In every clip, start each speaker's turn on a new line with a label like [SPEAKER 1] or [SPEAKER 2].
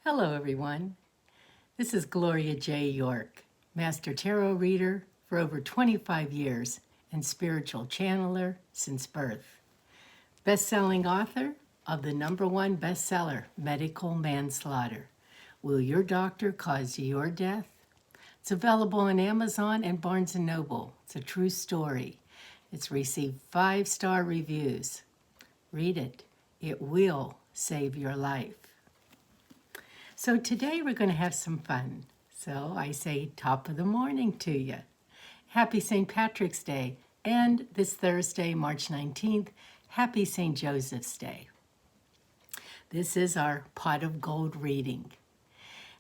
[SPEAKER 1] Hello, everyone. This is Gloria J. York, Master Tarot Reader for over 25 years and spiritual channeler since birth. Best-selling author of the #1 bestseller, Medical Manslaughter. Will Your Doctor Cause Your Death? It's available on Amazon and Barnes & Noble. It's a true story. It's received 5-star reviews. Read it. It will save your life. So today we're going to have some fun. So I say top of the morning to you. Happy St. Patrick's Day, and this Thursday, March 19th, happy St. Joseph's Day. This is our pot of gold reading,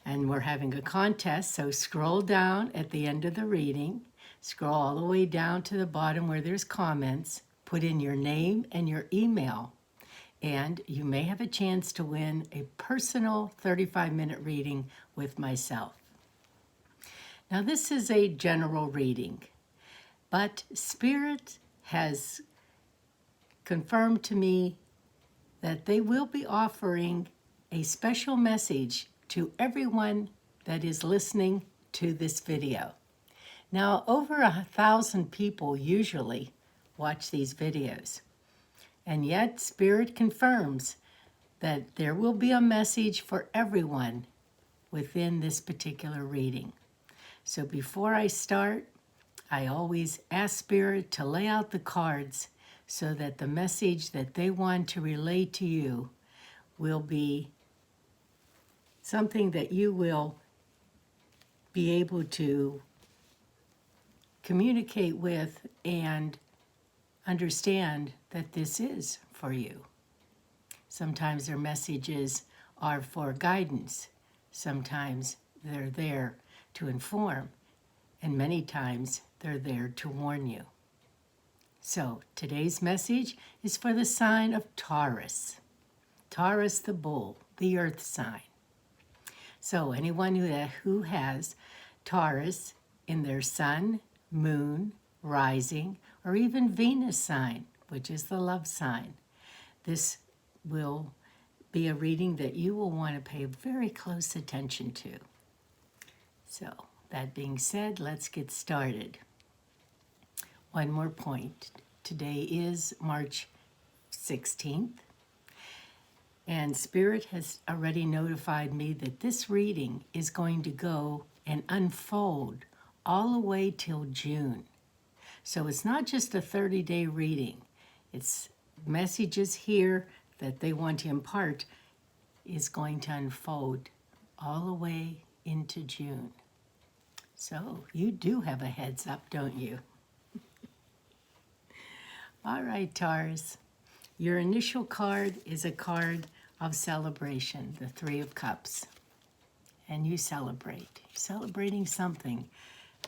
[SPEAKER 1] and we're having a contest, so scroll down at the end of the reading, scroll all the way down to the bottom where there's comments, put in your name and your email, and you may have a chance to win a personal 35-minute reading with myself. Now, this is a general reading, but Spirit has confirmed to me that they will be offering a special message to everyone that is listening to this video. Now, over 1,000 people usually watch these videos. And yet, Spirit confirms that there will be a message for everyone within this particular reading. So before I start, I always ask Spirit to lay out the cards so that the message that they want to relay to you will be something that you will be able to communicate with and understand that this is for you. Sometimes their messages are for guidance. Sometimes they're there to inform. And many times they're there to warn you. So today's message is for the sign of Taurus. Taurus the bull, the earth sign. So anyone who has Taurus in their sun, moon, rising, or even Venus sign, which is the love sign, this will be a reading that you will want to pay very close attention to. So, that being said, let's get started. One more point. Today is March 16th, and Spirit has already notified me that this reading is going to go and unfold all the way till June. So it's not just a 30-day reading. It's messages here that they want to impart is going to unfold all the way into June. So you do have a heads up, don't you? All right, Taurus. Your initial card is a card of celebration, the 3 of Cups. And you celebrate. You're celebrating something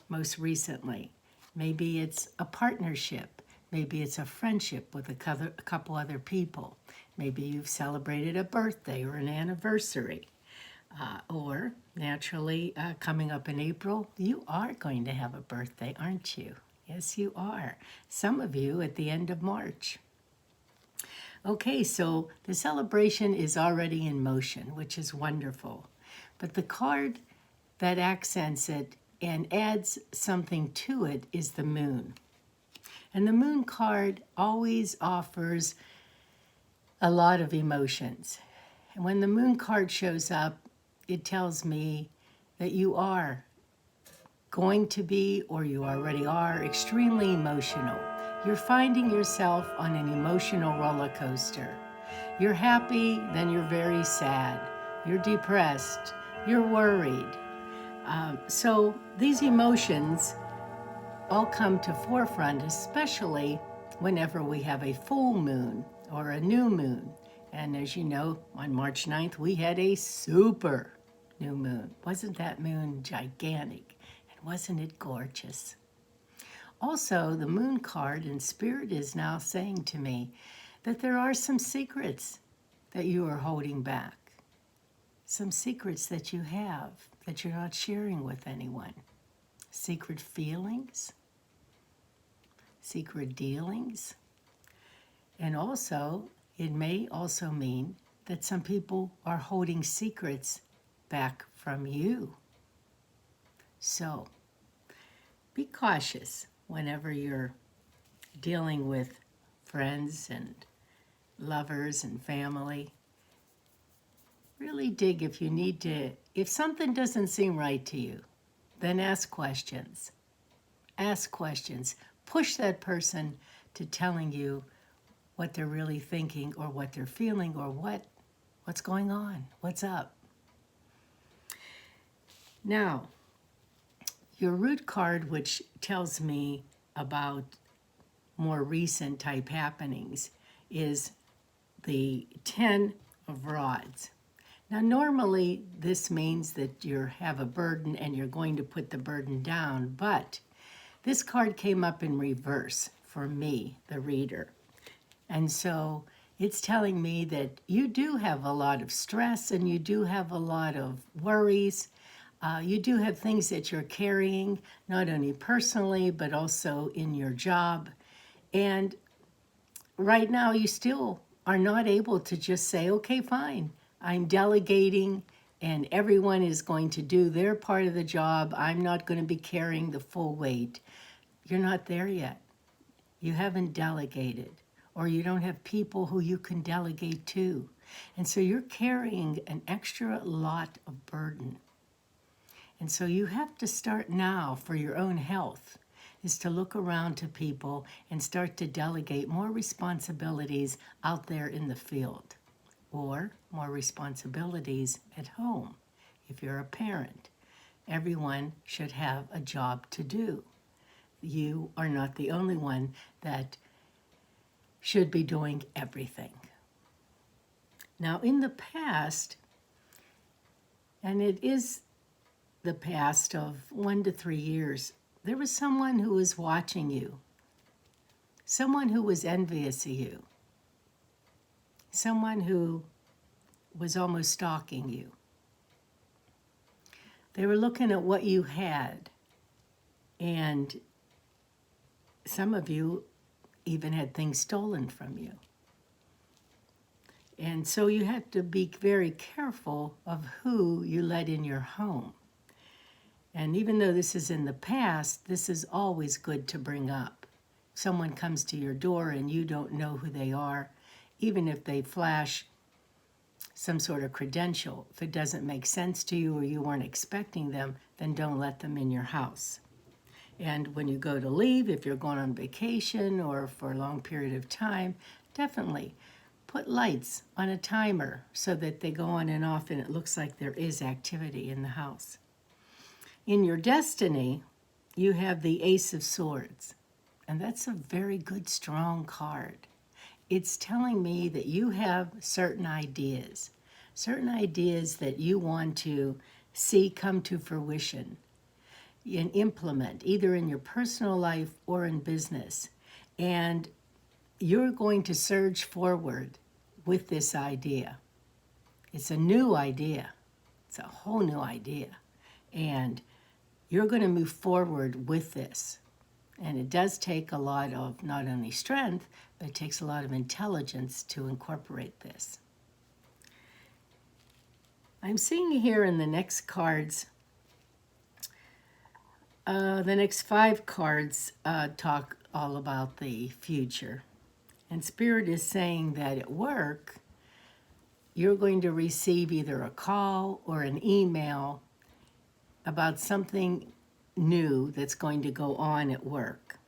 [SPEAKER 1] most recently. Maybe it's a partnership. Maybe it's a friendship with a couple other people. Maybe you've celebrated a birthday or an anniversary. Or naturally, coming up in April, you are going to have a birthday, aren't you? Yes, you are. Some of you at the end of March. Okay, so the celebration is already in motion, which is wonderful. But the card that accents it and adds something to it is the moon. And the moon card always offers a lot of emotions. And when the moon card shows up, it tells me that you are going to be, or you already are, extremely emotional. You're finding yourself on an emotional roller coaster. You're happy, then you're very sad. You're depressed. You're worried. So these emotions all come to forefront, especially whenever we have a full moon or a new moon. And as you know, on March 9th, we had a super new moon. Wasn't that moon gigantic? And wasn't it gorgeous? Also, the moon card in Spirit is now saying to me that there are some secrets that you are holding back. Some secrets that you have that you're not sharing with anyone. Secret feelings, secret dealings. And also, it may also mean that some people are holding secrets back from you. So be cautious whenever you're dealing with friends and lovers and family. Really dig if you need to. If something doesn't seem right to you, then ask questions. Ask questions. Push that person to telling you what they're really thinking or what they're feeling or what's going on, what's up. Now, your root card, which tells me about more recent type happenings, is the 10 of Rods. Now, normally this means that you have a burden and you're going to put the burden down, but this card came up in reverse for me, the reader. And so it's telling me that you do have a lot of stress and you do have a lot of worries. You do have things that you're carrying, not only personally, but also in your job. And right now you still are not able to just say, okay, fine, I'm delegating and everyone is going to do their part of the job. I'm not going to be carrying the full weight. You're not there yet. You haven't delegated, or you don't have people who you can delegate to. And so you're carrying an extra lot of burden. And so you have to start now for your own health, is to look around to people and start to delegate more responsibilities out there in the field, or more responsibilities at home. If you're a parent, everyone should have a job to do. You are not the only one that should be doing everything. Now, in the past, and it is the past of 1 to 3 years, there was someone who was watching you, someone who was envious of you, someone who was almost stalking you. They were looking at what you had, and some of you even had things stolen from you. And so you have to be very careful of who you let in your home. And even though this is in the past, this is always good to bring up. Someone comes to your door and you don't know who they are, even if they flash some sort of credential. If it doesn't make sense to you or you weren't expecting them, then don't let them in your house. And when you go to leave, if you're going on vacation or for a long period of time, definitely put lights on a timer so that they go on and off and it looks like there is activity in the house. In your destiny, you have the Ace of Swords, and that's a very good, strong card. It's telling me that you have certain ideas that you want to see come to fruition and implement, either in your personal life or in business. And you're going to surge forward with this idea. It's a new idea. It's a whole new idea. And you're going to move forward with this. And it does take a lot of not only strength, but it takes a lot of intelligence to incorporate this. I'm seeing here in the next cards, the next 5 cards talk all about the future. And Spirit is saying that at work, you're going to receive either a call or an email about something new that's going to go on at work.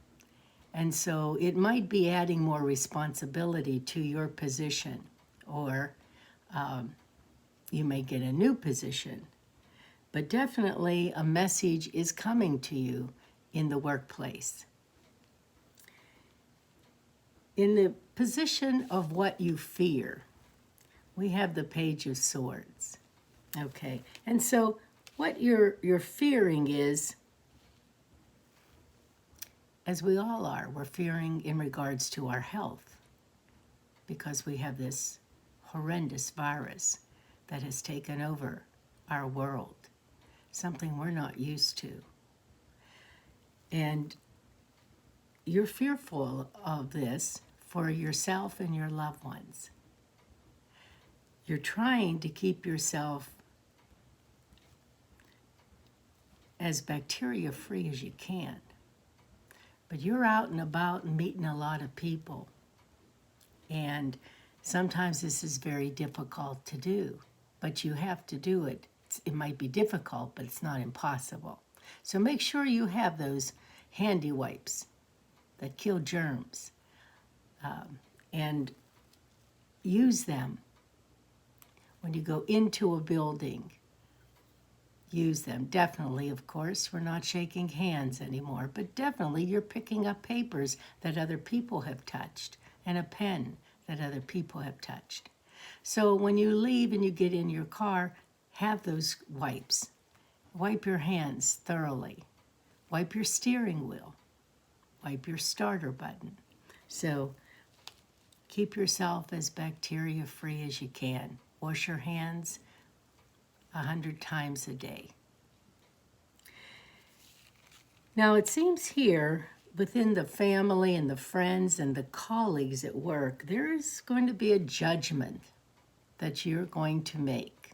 [SPEAKER 1] And so it might be adding more responsibility to your position, or you may get a new position. But definitely a message is coming to you in the workplace. In the position of what you fear, we have the Page of Swords. Okay, and so what you're fearing is, as we all are, we're fearing in regards to our health, because we have this horrendous virus that has taken over our world, something we're not used to. And you're fearful of this for yourself and your loved ones. You're trying to keep yourself as bacteria-free as you can. But you're out and about and meeting a lot of people. And sometimes this is very difficult to do, but you have to do it. It might be difficult, but it's not impossible. So make sure you have those handy wipes that kill germs, and use them when you go into a building. Use them. Definitely, of course, we're not shaking hands anymore, but definitely you're picking up papers that other people have touched and a pen that other people have touched. So when you leave and you get in your car, have those wipes. Wipe your hands thoroughly. Wipe your steering wheel. Wipe your starter button. So keep yourself as bacteria-free as you can. Wash your hands 100 times a day. Now it seems here, within the family and the friends and the colleagues at work, there is going to be a judgment that you're going to make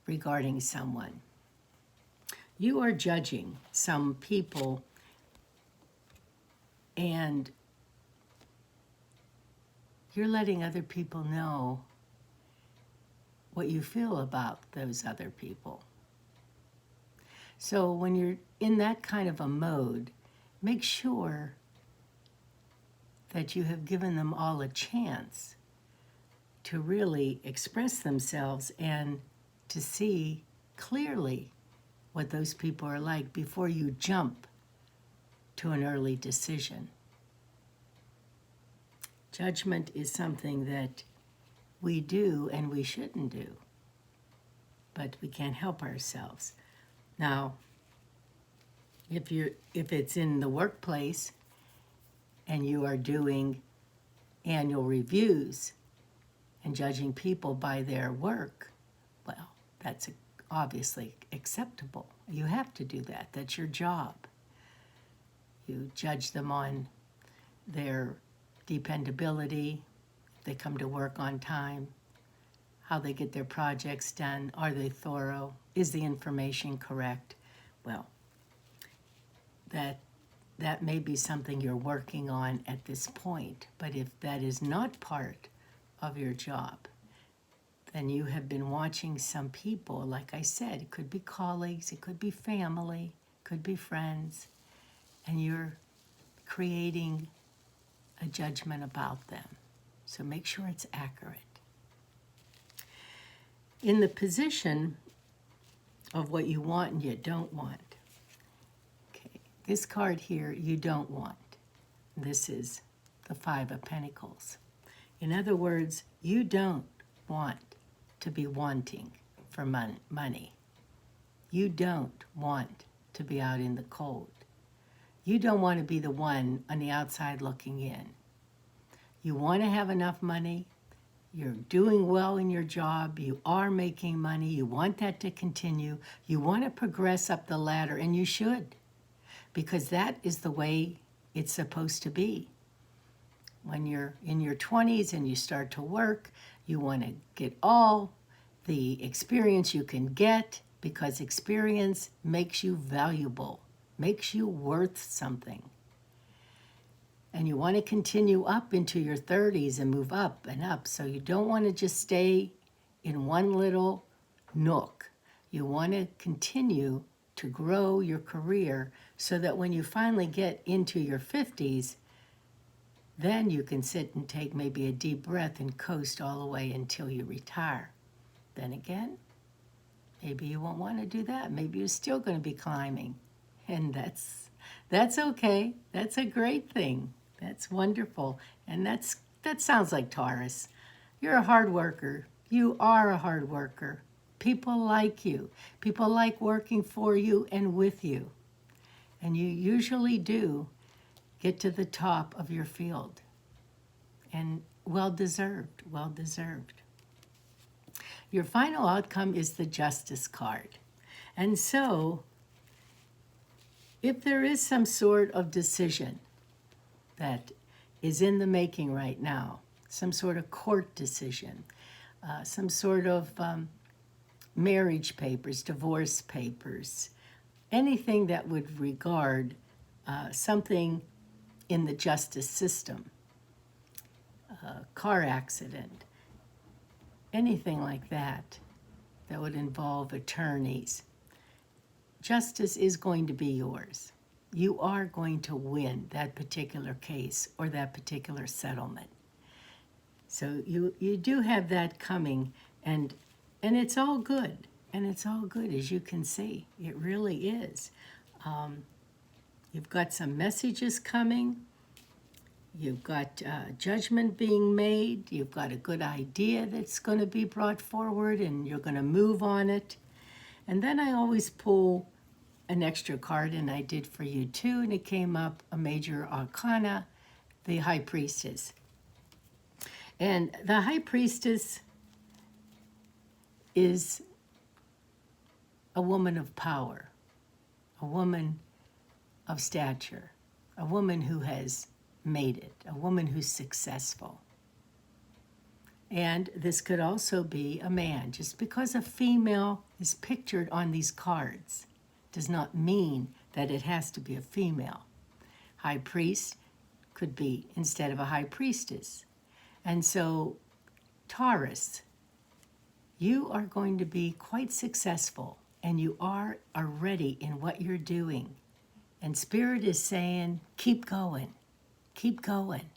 [SPEAKER 1] regarding someone. You are judging some people, and you're letting other people know what you feel about those other people. So when you're in that kind of a mode, make sure that you have given them all a chance to really express themselves and to see clearly what those people are like before you jump to an early decision. Judgment is something that we do and we shouldn't do, but we can't help ourselves. Now, if it's in the workplace and you are doing annual reviews and judging people by their work, well, that's obviously acceptable. You have to do that. That's your job. You judge them on their dependability, if they come to work on time, how they get their projects done, are they thorough, is the information correct? Well, that may be something you're working on at this point, but if that is not part of your job, then you have been watching some people, like I said, it could be colleagues, it could be family, it could be friends, and you're creating a judgment about them. So make sure it's accurate. In the position of what you want and you don't want, okay, this card here you don't want. This is the Five of Pentacles. In other words, you don't want to be wanting for money. You don't want to be out in the cold. You don't want to be the one on the outside looking in. You want to have enough money. You're doing well in your job. You are making money. You want that to continue. You want to progress up the ladder, and you should, because that is the way it's supposed to be. When you're in your 20s and you start to work, you want to get all the experience you can get, because experience makes you valuable, makes you worth something. And you want to continue up into your 30s and move up and up. So you don't want to just stay in one little nook. You want to continue to grow your career so that when you finally get into your 50s, then you can sit and take maybe a deep breath and coast all the way until you retire. Then again, maybe you won't want to do that. Maybe you're still going to be climbing. And that's okay. That's a great thing. That's wonderful. And that sounds like Taurus. You're a hard worker. You are a hard worker. People like you. People like working for you and with you. And you usually do get to the top of your field. And well-deserved, well-deserved. Your final outcome is the Justice card. And so, if there is some sort of decision that is in the making right now, some sort of court decision, some sort of marriage papers, divorce papers, anything that would regard something in the justice system, a car accident, anything like that that would involve attorneys. Justice is going to be yours. You are going to win that particular case or that particular settlement. So you do have that coming, and it's all good. And it's all good, as you can see. It really is. You've got some messages coming. You've got judgment being made. You've got a good idea that's going to be brought forward, and you're going to move on it. And then I always pull an extra card, and I did for you too, and it came up a major arcana, the High Priestess. And the High Priestess is a woman of power, a woman of stature, a woman who has made it, a woman who's successful. And this could also be a man. Just because a female is pictured on these cards does not mean that it has to be a female. High priest could be instead of a high priestess. And so, Taurus, you are going to be quite successful, and you are ready in what you're doing. And Spirit is saying, keep going, keep going.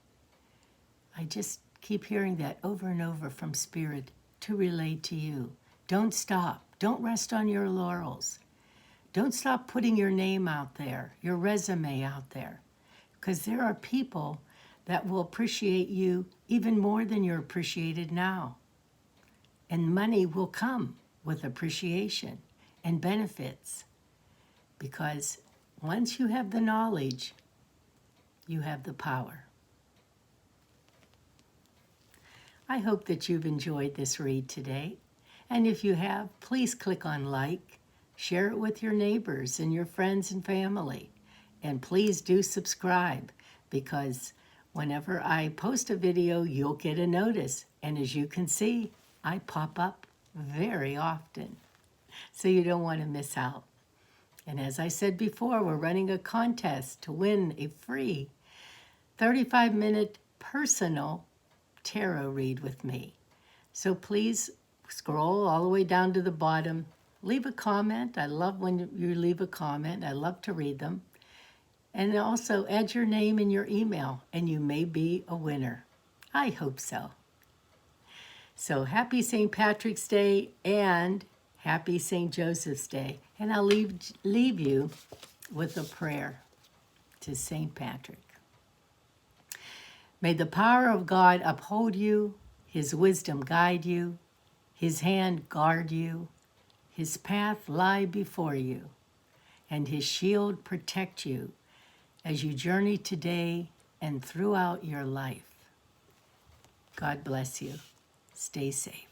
[SPEAKER 1] I just keep hearing that over and over from Spirit to relate to you. Don't stop. Don't rest on your laurels. Don't stop putting your name out there, your resume out there, because there are people that will appreciate you even more than you're appreciated now. And money will come with appreciation and benefits, because once you have the knowledge, you have the power. I hope that you've enjoyed this read today. And if you have, please click on like, share it with your neighbors and your friends and family. And please do subscribe, because whenever I post a video, you'll get a notice. And as you can see, I pop up very often. So you don't want to miss out. And as I said before, we're running a contest to win a free 35-minute personal tarot read with me. So please scroll all the way down to the bottom. Leave a comment. I love when you leave a comment. I love to read them. And also add your name and your email, and you may be a winner. I hope so. So happy St. Patrick's Day and happy St. Joseph's Day. And I'll leave you with a prayer to St. Patrick. May the power of God uphold you, his wisdom guide you, his hand guard you, his path lie before you, and his shield protect you as you journey today and throughout your life. God bless you. Stay safe.